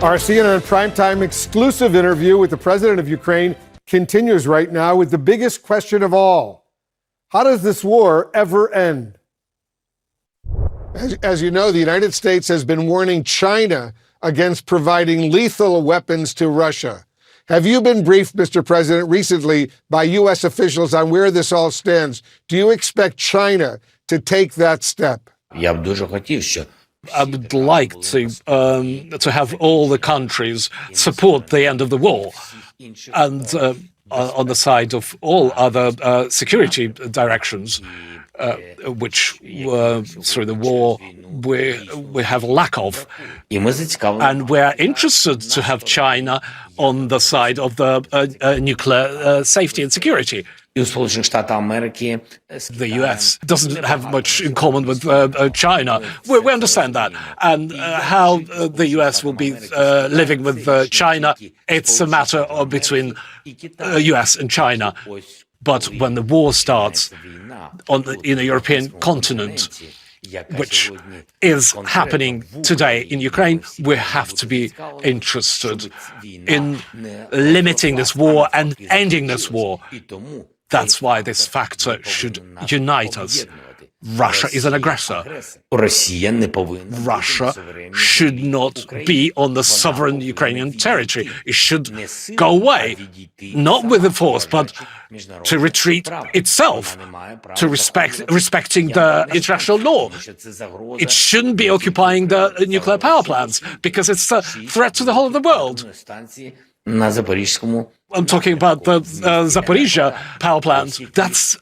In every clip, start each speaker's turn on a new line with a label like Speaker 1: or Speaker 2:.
Speaker 1: Our CNN primetime exclusive interview with the president of Ukraine continues right now with the biggest question of all. How does this war ever end? As you know, the United States has been warning China against providing lethal weapons to Russia. Have you been briefed, Mr. President, recently by U.S. officials on where this all stands? Do you expect China to take that step?
Speaker 2: I would like to have all the countries support the end of the war, and on the side of all other security directions, which through the war we have a lack of. And we're interested to have China on the side of the nuclear safety and security. The US doesn't have much in common with China. We understand that. And how the US will be living with China, it's a matter between US and China. But when the war starts in the European continent, which is happening today in Ukraine, we have to be interested in limiting this war and ending this war. That's why this factor should unite us. Russia is an aggressor. Russia should not be on the sovereign Ukrainian territory. It should go away, not with the force, but to retreat itself, to respecting the international law. It shouldn't be occupying the nuclear power plants because it's a threat to the whole of the world. I'm talking about the Zaporizhia power plant. That's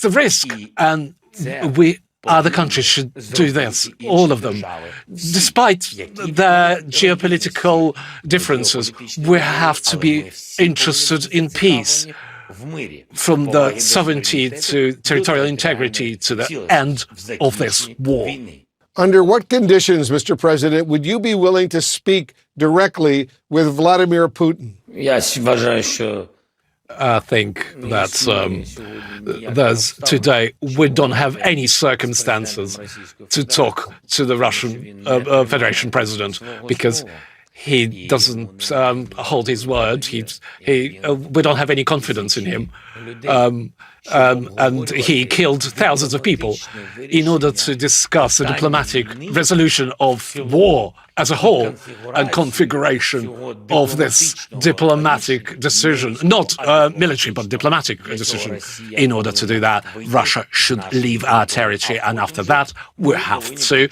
Speaker 2: the risk, and we other countries should do this, all of them. Despite their geopolitical differences, we have to be interested in peace, from the sovereignty to territorial integrity to the end of this war.
Speaker 1: Under what conditions, Mr. President, would you be willing to speak directly with Vladimir Putin?
Speaker 2: I think that today we don't have any circumstances to talk to the Russian Federation president because he doesn't hold his word. We don't have any confidence in him. And he killed thousands of people. In order to discuss a diplomatic resolution of war as a whole and configuration of this diplomatic decision, not military, but diplomatic decision, in order to do that, Russia should leave our territory. And after that, we have to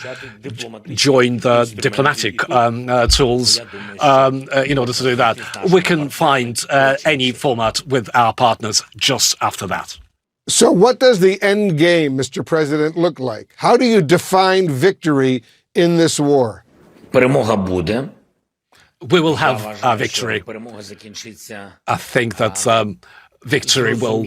Speaker 2: join the diplomatic tools in order to do that. We can find any format with our partners just after that.
Speaker 1: So what does the end game, Mr. President, look like? How do you define victory in this war?
Speaker 2: We will have our victory. I think that victory will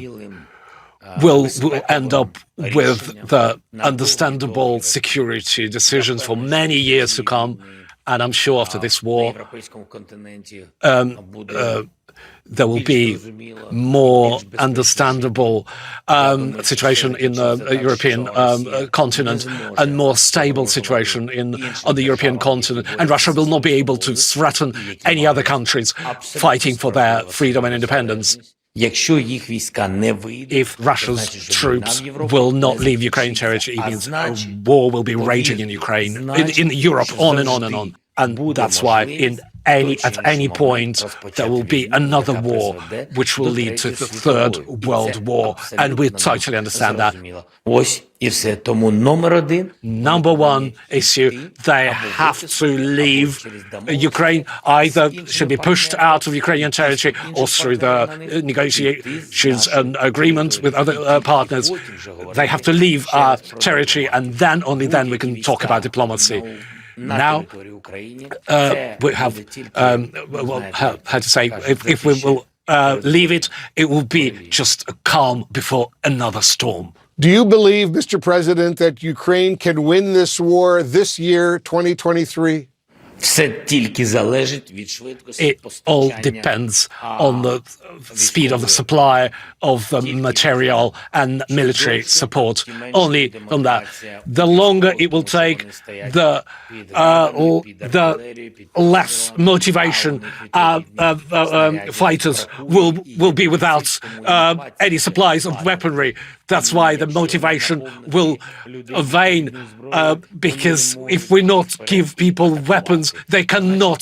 Speaker 2: end up with the understandable security decisions for many years to come. And I'm sure after this war, there will be more understandable situation in the European continent and more stable situation on the European continent. And Russia will not be able to threaten any other countries fighting for their freedom and independence. If Russia's troops will not leave Ukraine territory, it means a war will be raging in Ukraine, in Europe, on and on and on. And that's why at any point there will be another war which will lead to the Third World War, and we totally understand that. Number one issue, they have to leave Ukraine, either should be pushed out of Ukrainian territory or through the negotiations and agreements with other partners. They have to leave our territory, and then, only then, we can talk about diplomacy. Now, we have, how to say, if we will leave it, it will be just a calm before another storm.
Speaker 1: Do you believe, Mr. President, that Ukraine can win this war this year, 2023?
Speaker 3: Все тільки залежить від швидкості
Speaker 2: It all
Speaker 3: постачання
Speaker 2: depends on the speed of the supply of the material and military support. Only on that. The longer it will take, the less motivation fighters will be without any supplies of weaponry. That's why the motivation will wane, because if we not give people weapons, they cannot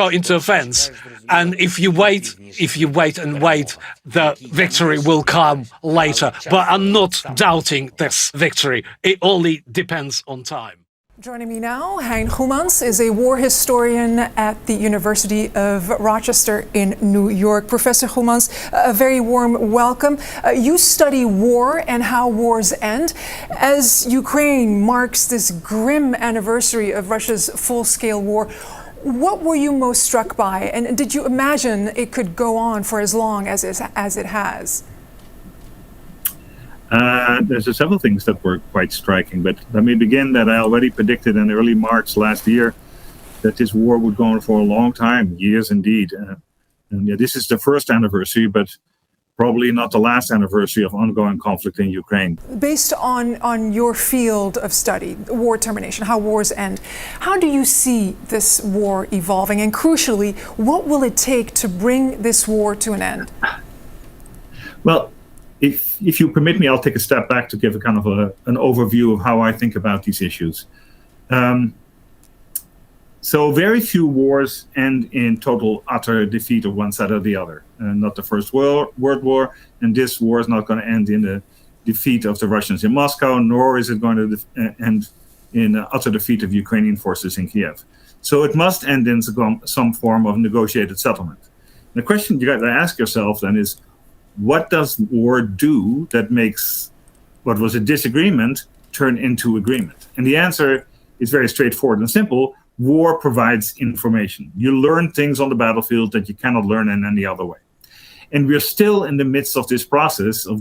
Speaker 2: go into offense. And if you wait and wait, the victory will come later. But I'm not doubting this victory. It only depends on time.
Speaker 4: Joining me now, Hein Goemans is a war historian at the University of Rochester in New York. Professor Goemans, a very warm welcome. You study war and how wars end. As Ukraine marks this grim anniversary of Russia's full-scale war, what were you most struck by? And did you imagine it could go on for as long as it has?
Speaker 5: There's several things that were quite striking, but let me begin that I already predicted in early March last year that this war would go on for a long time, years indeed. This is the first anniversary, but probably not the last anniversary of ongoing conflict in Ukraine.
Speaker 4: Based on your field of study, war termination, how wars end, how do you see this war evolving? And crucially, what will it take to bring this war to an end?
Speaker 5: Well, if you permit me, I'll take a step back to give a kind of an overview of how I think about these issues. So very few wars end in total, utter defeat of one side or the other. Not the First World War, and this war is not going to end in the defeat of the Russians in Moscow, nor is it going to end in utter defeat of Ukrainian forces in Kiev. So it must end in some form of negotiated settlement. And the question you got to ask yourself then is, what does war do that makes what was a disagreement turn into agreement? And the answer is very straightforward and simple. War provides information. You learn things on the battlefield that you cannot learn in any other way. And we're still in the midst of this process of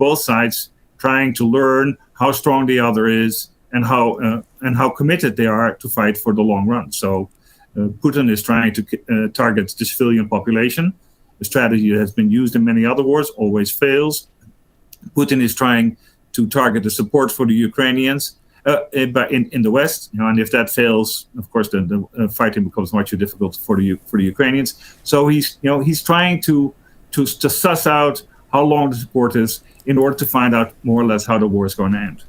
Speaker 5: both sides trying to learn how strong the other is and how committed they are to fight for the long run. So Putin is trying to target the civilian population. A strategy that has been used in many other wars, always fails. Putin is trying to target the support for the Ukrainians in the West, and if that fails, of course, then the fighting becomes much too difficult for the Ukrainians. So he's trying to suss out how long the support is in order to find out more or less how the war is going to end.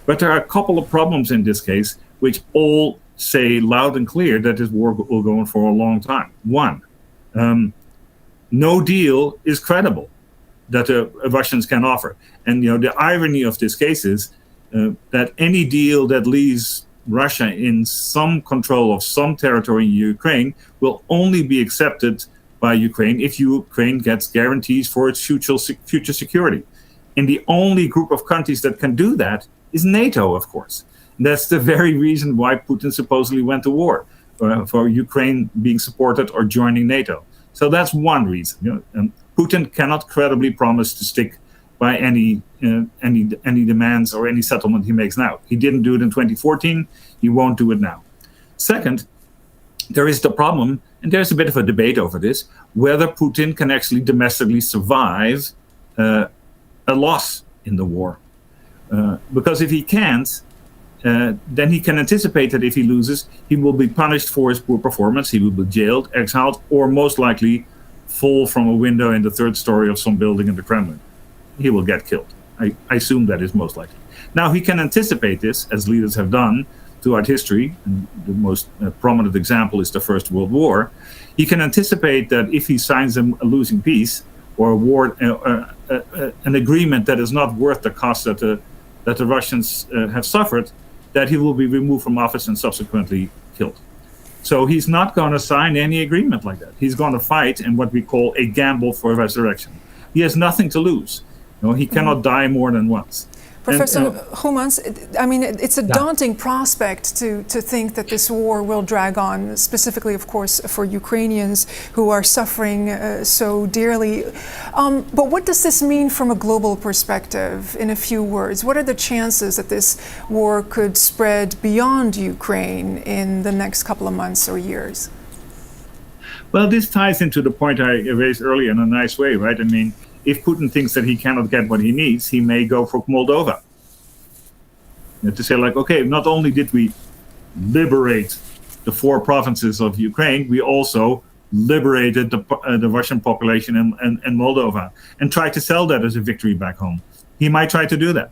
Speaker 5: But there are a couple of problems in this case, which all say loud and clear that this war will go on for a long time. One. No deal is credible that the Russians can offer. And the irony of this case is that any deal that leaves Russia in some control of some territory in Ukraine will only be accepted by Ukraine if Ukraine gets guarantees for its future security. And the only group of countries that can do that is NATO, of course. And that's the very reason why Putin supposedly went to war, for Ukraine being supported or joining NATO. So that's one reason. Putin cannot credibly promise to stick by any demands or any settlement he makes now. He didn't do it in 2014. He won't do it now. Second, there is the problem, and there's a bit of a debate over this, whether Putin can actually domestically survive a loss in the war. Because if he can't, then he can anticipate that if he loses, he will be punished for his poor performance. He will be jailed, exiled, or most likely fall from a window in the third story of some building in the Kremlin. He will get killed. I assume that is most likely. Now, he can anticipate this, as leaders have done throughout history. And the most prominent example is the First World War. He can anticipate that if he signs a losing peace or a war, an agreement that is not worth the cost that the Russians have suffered, that he will be removed from office and subsequently killed. So he's not going to sign any agreement like that. He's going to fight in what we call a gamble for resurrection. He has nothing to lose. He cannot die more than once.
Speaker 4: Professor Goemans, I mean, it's a daunting prospect to think that this war will drag on, specifically, of course, for Ukrainians who are suffering so dearly. But what does this mean from a global perspective, in a few words? What are the chances that this war could spread beyond Ukraine in the next couple of months or years?
Speaker 5: Well, this ties into the point I raised earlier in a nice way, right? I mean, if Putin thinks that he cannot get what he needs, he may go for Moldova. To say, like, okay, not only did we liberate the 4 provinces of Ukraine, we also liberated the Russian population in Moldova and tried to sell that as a victory back home. He might try to do that.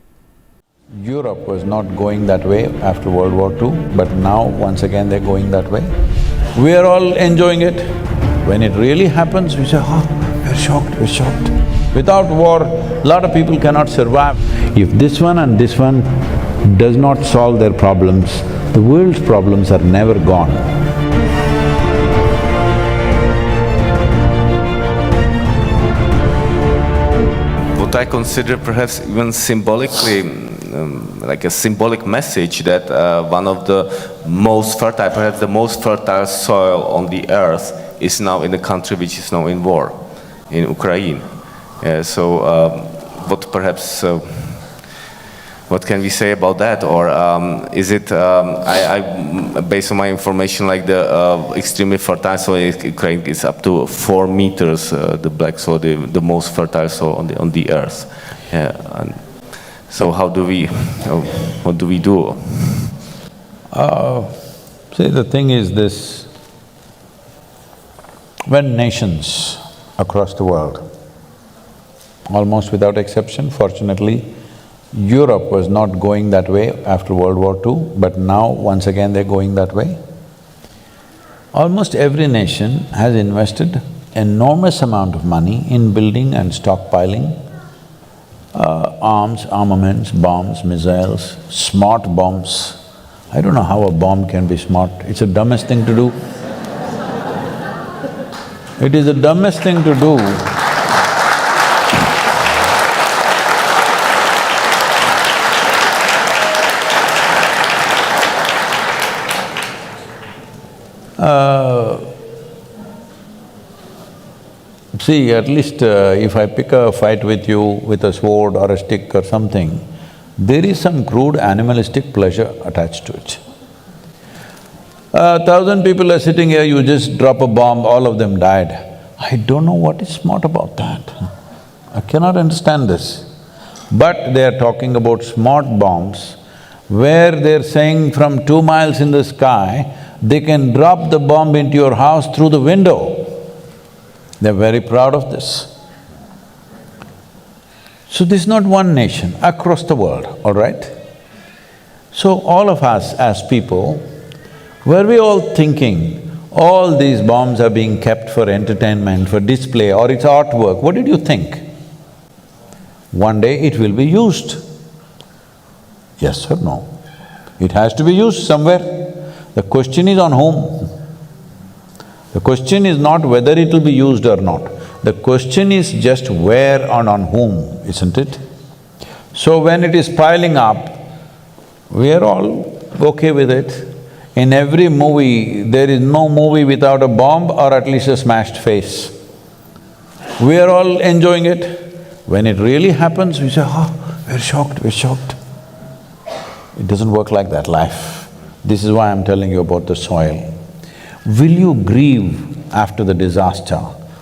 Speaker 6: Europe was not going that way after World War II, but now once again they're going that way. We are all enjoying it. When it really happens, we say, oh, we're shocked, we're shocked. Without war, a lot of people cannot survive. If this one and this one does not solve their problems, the world's problems are never gone.
Speaker 7: What I consider perhaps even symbolically, like a symbolic message that one of the most fertile, perhaps the most fertile soil on the earth is now in a country which is now in war, in Ukraine. What perhaps, what can we say about that? Or is it, based on my information, like the extremely fertile soil in Ukraine is up to 4 meters, the black soil, the most fertile soil on the earth. So how do we, what do we do?
Speaker 6: See, the thing is this, when nations across the world, almost without exception, fortunately, Europe was not going that way after World War II, but now once again they're going that way. Almost every nation has invested enormous amount of money in building and stockpiling arms, armaments, bombs, missiles, smart bombs. I don't know how a bomb can be smart, it's the dumbest thing to do. It is the dumbest thing to do. See, at least if I pick a fight with you with a sword or a stick or something, there is some crude animalistic pleasure attached to it. 1,000 people are sitting here, you just drop a bomb, all of them died. I don't know what is smart about that. I cannot understand this. But they are talking about smart bombs, where they're saying from 2 miles in the sky, they can drop the bomb into your house through the window. They're very proud of this. So this is not one nation, across the world, all right? So all of us as people, were we all thinking, all these bombs are being kept for entertainment, for display, or it's artwork, what did you think? One day it will be used. Yes or no? It has to be used somewhere. The question is on whom? The question is not whether it will be used or not. The question is just where and on whom, isn't it? So when it is piling up, we are all okay with it. In every movie, there is no movie without a bomb or at least a smashed face. We are all enjoying it. When it really happens, we say, oh, we're shocked, we're shocked. It doesn't work like that, life. This is why I'm telling you about the soil. Will you grieve after the disaster,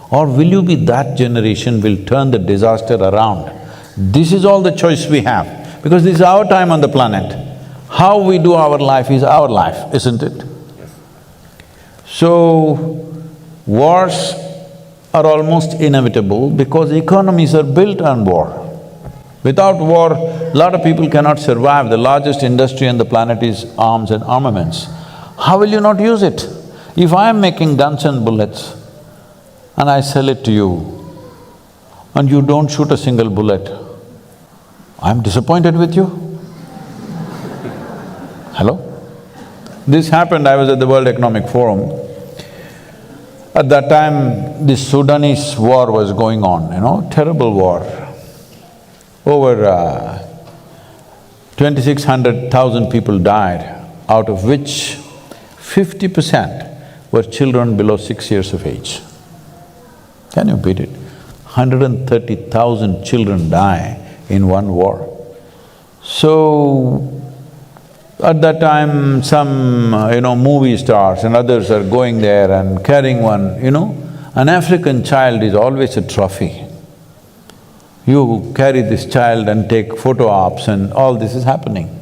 Speaker 6: or will you be that generation will turn the disaster around? This is all the choice we have, because this is our time on the planet. How we do our life is our life, isn't it? So, wars are almost inevitable because economies are built on war. Without war, a lot of people cannot survive. The largest industry on the planet is arms and armaments. How will you not use it? If I am making guns and bullets and I sell it to you and you don't shoot a single bullet, I'm disappointed with you. Hello? This happened, I was at the World Economic Forum. At that time, this Sudanese war was going on, terrible war over 2,600,000 people died, out of which 50% were children below 6 years of age. Can you beat it? 130,000 children die in one war. So, at that time, some, movie stars and others are going there and carrying one, an African child is always a trophy. You carry this child and take photo ops and all this is happening.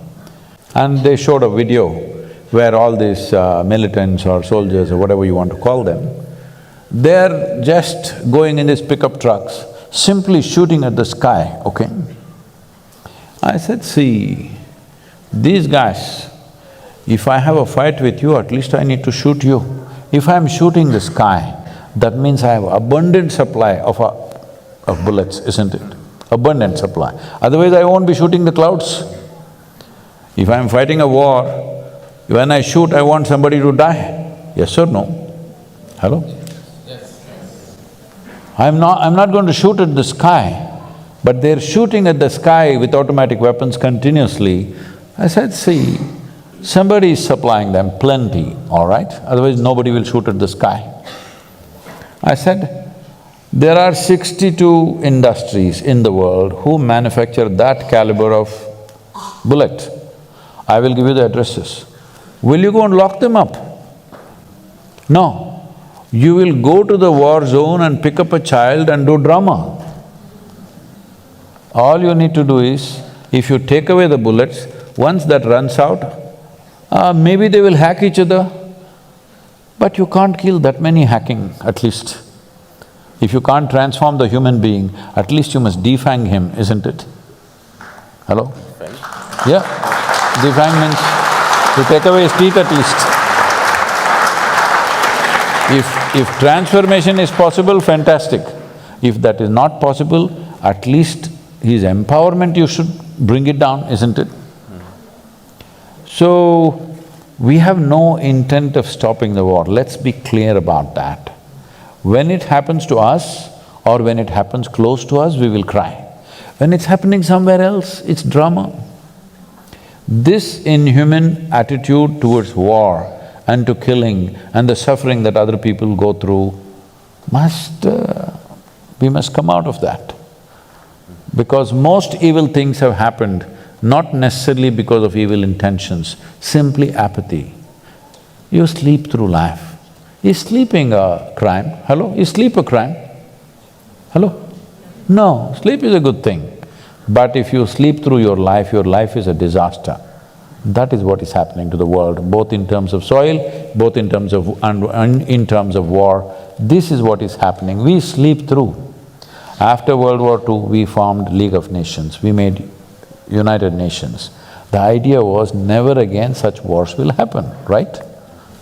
Speaker 6: And they showed a video where all these militants or soldiers or whatever you want to call them, they're just going in these pickup trucks, simply shooting at the sky, okay? I said, see, these guys, if I have a fight with you, at least I need to shoot you. If I'm shooting the sky, that means I have abundant supply of bullets, isn't it? Abundant supply. Otherwise I won't be shooting the clouds. If I'm fighting a war, when I shoot, I want somebody to die. Yes or no? Hello? Yes. I'm not going to shoot at the sky, but they're shooting at the sky with automatic weapons continuously. I said, see, somebody is supplying them plenty, all right? Otherwise nobody will shoot at the sky. I said, there are 62 industries in the world who manufacture that caliber of bullet. I will give you the addresses. Will you go and lock them up? No. You will go to the war zone and pick up a child and do drama. All you need to do is, if you take away the bullets, once that runs out, maybe they will hack each other, but you can't kill that many hacking, at least. If you can't transform the human being, at least you must defang him, isn't it? Hello? Defang? Yeah, defang means to take away his teeth at least. If transformation is possible, fantastic. If that is not possible, at least his empowerment you should bring it down, isn't it? So, we have no intent of stopping the war, let's be clear about that. When it happens to us or when it happens close to us, we will cry. When it's happening somewhere else, it's drama. This inhuman attitude towards war and to killing and the suffering that other people go through we must come out of that. Because most evil things have happened not necessarily because of evil intentions, simply apathy. You sleep through life. Is sleeping a crime? Hello? Is sleep a crime? Hello? No, sleep is a good thing. But if you sleep through your life is a disaster. That is what is happening to the world, both in terms of soil, both in terms of… in terms of war. This is what is happening, we sleep through. After World War II, we formed League of Nations, we made United Nations. The idea was never again such wars will happen, right?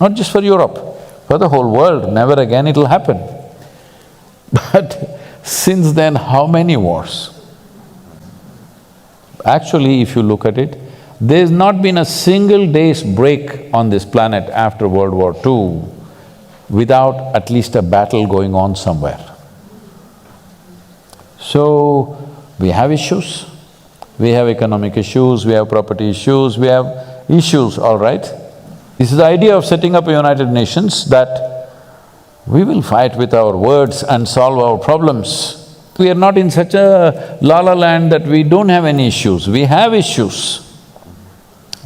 Speaker 6: Not just for Europe, for the whole world, never again it'll happen. But since then, how many wars? Actually, if you look at it, there's not been a single day's break on this planet after World War II without at least a battle going on somewhere. So, we have issues, we have economic issues, we have property issues, we have issues, all right? This is the idea of setting up a United Nations, that we will fight with our words and solve our problems. We are not in such a la-la land that we don't have any issues, we have issues.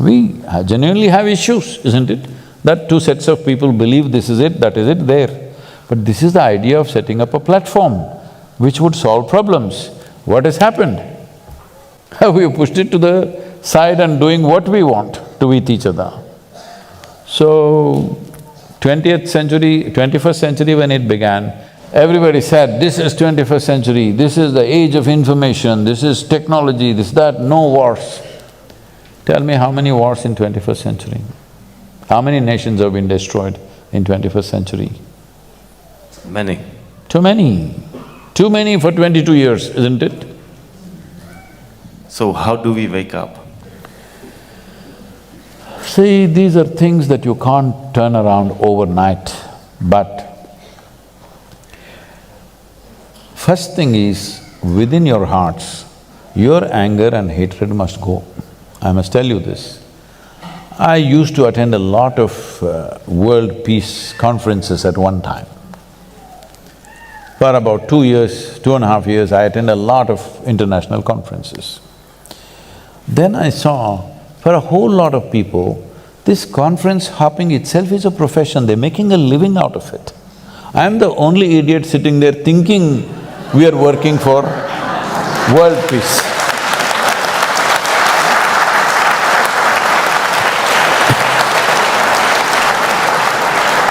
Speaker 6: We genuinely have issues, isn't it? That two sets of people believe this is it, that is it, there. But this is the idea of setting up a platform which would solve problems. What has happened? We have pushed it to the side and doing what we want to with each other. So, 20th century, 21st century when it began, everybody said, this is 21st century, this is the age of information, this is technology, this, that, no wars. Tell me how many wars in 21st century? How many nations have been destroyed in 21st century?
Speaker 7: Many.
Speaker 6: Too many. Too many for 22 years, isn't it?
Speaker 7: So how do we wake up?
Speaker 6: See, these are things that you can't turn around overnight, but first thing is, within your hearts, your anger and hatred must go. I must tell you this. I used to attend a lot of world peace conferences at one time. For about 2 years, 2.5 years, I attended a lot of international conferences. Then I saw, for a whole lot of people, this conference hopping itself is a profession, they're making a living out of it. I'm the only idiot sitting there thinking we are working for world peace.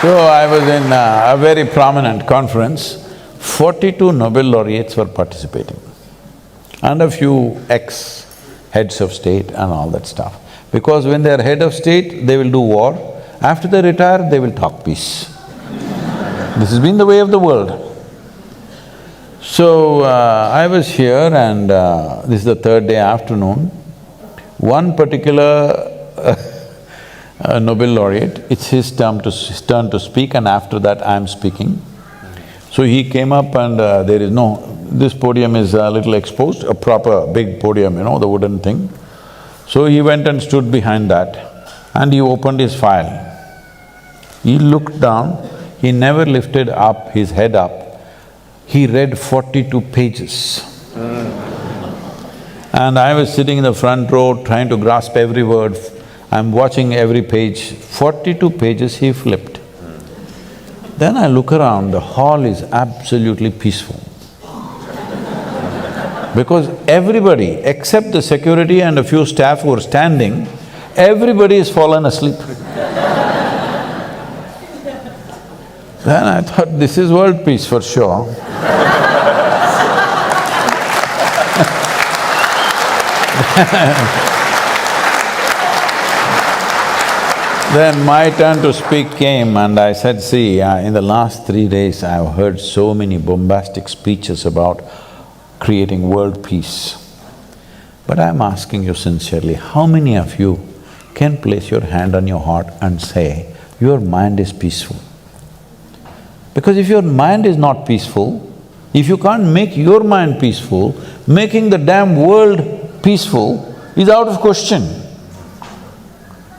Speaker 6: So I was in a very prominent conference, 42 Nobel laureates were participating and a few ex-heads of state and all that stuff. Because when they're head of state, they will do war. After they retire, they will talk peace. This has been the way of the world. So, I was here and this is the third day afternoon. One particular Nobel laureate, it's his turn to speak and after that I'm speaking. So he came up and this podium is a little exposed, a proper big podium, you know, the wooden thing. So he went and stood behind that and he opened his file. He looked down, he never lifted up his head up. He read 42 pages. And I was sitting in the front row trying to grasp every word. I'm watching every page. 42 pages he flipped. Then I look around, the hall is absolutely peaceful. Because everybody, except the security and a few staff who are standing, everybody has fallen asleep. Then I thought, this is world peace for sure. Then my turn to speak came and I said, see, in the last 3 days I've heard so many bombastic speeches about creating world peace. But I'm asking you sincerely, how many of you can place your hand on your heart and say, your mind is peaceful? Because if your mind is not peaceful, if you can't make your mind peaceful, making the damn world peaceful is out of question.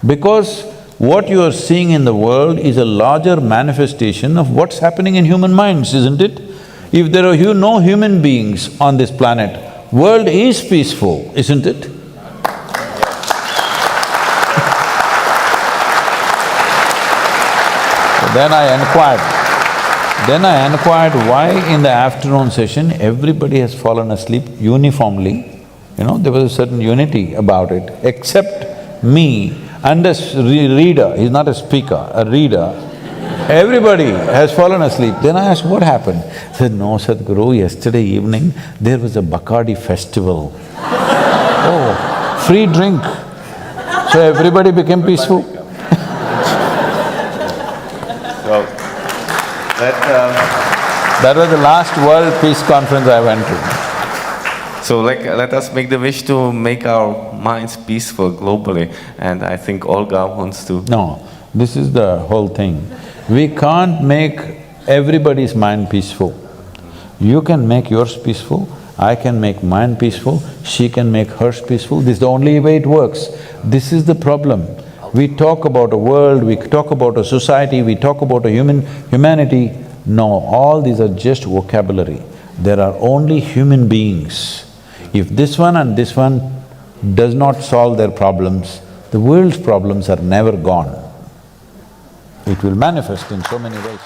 Speaker 6: Because what you are seeing in the world is a larger manifestation of what's happening in human minds, isn't it? If there are no human beings on this planet, world is peaceful, isn't it? Then I inquired why in the afternoon session everybody has fallen asleep uniformly. You know, there was a certain unity about it, except me and a reader, he's not a speaker, a reader. Everybody has fallen asleep. Then I asked, what happened? He said, no, Sadhguru, yesterday evening there was a Bacardi festival. Oh, free drink. So everybody became peaceful. That was the last World Peace Conference I went to.
Speaker 7: So let us make the wish to make our minds peaceful globally, and I think Olga wants to…
Speaker 6: No, this is the whole thing. We can't make everybody's mind peaceful. You can make yours peaceful, I can make mine peaceful, she can make hers peaceful, this is the only way it works. This is the problem. We talk about a world, we talk about a society, we talk about a humanity. No, all these are just vocabulary. There are only human beings. If this one and this one does not solve their problems, the world's problems are never gone. It will manifest in so many ways.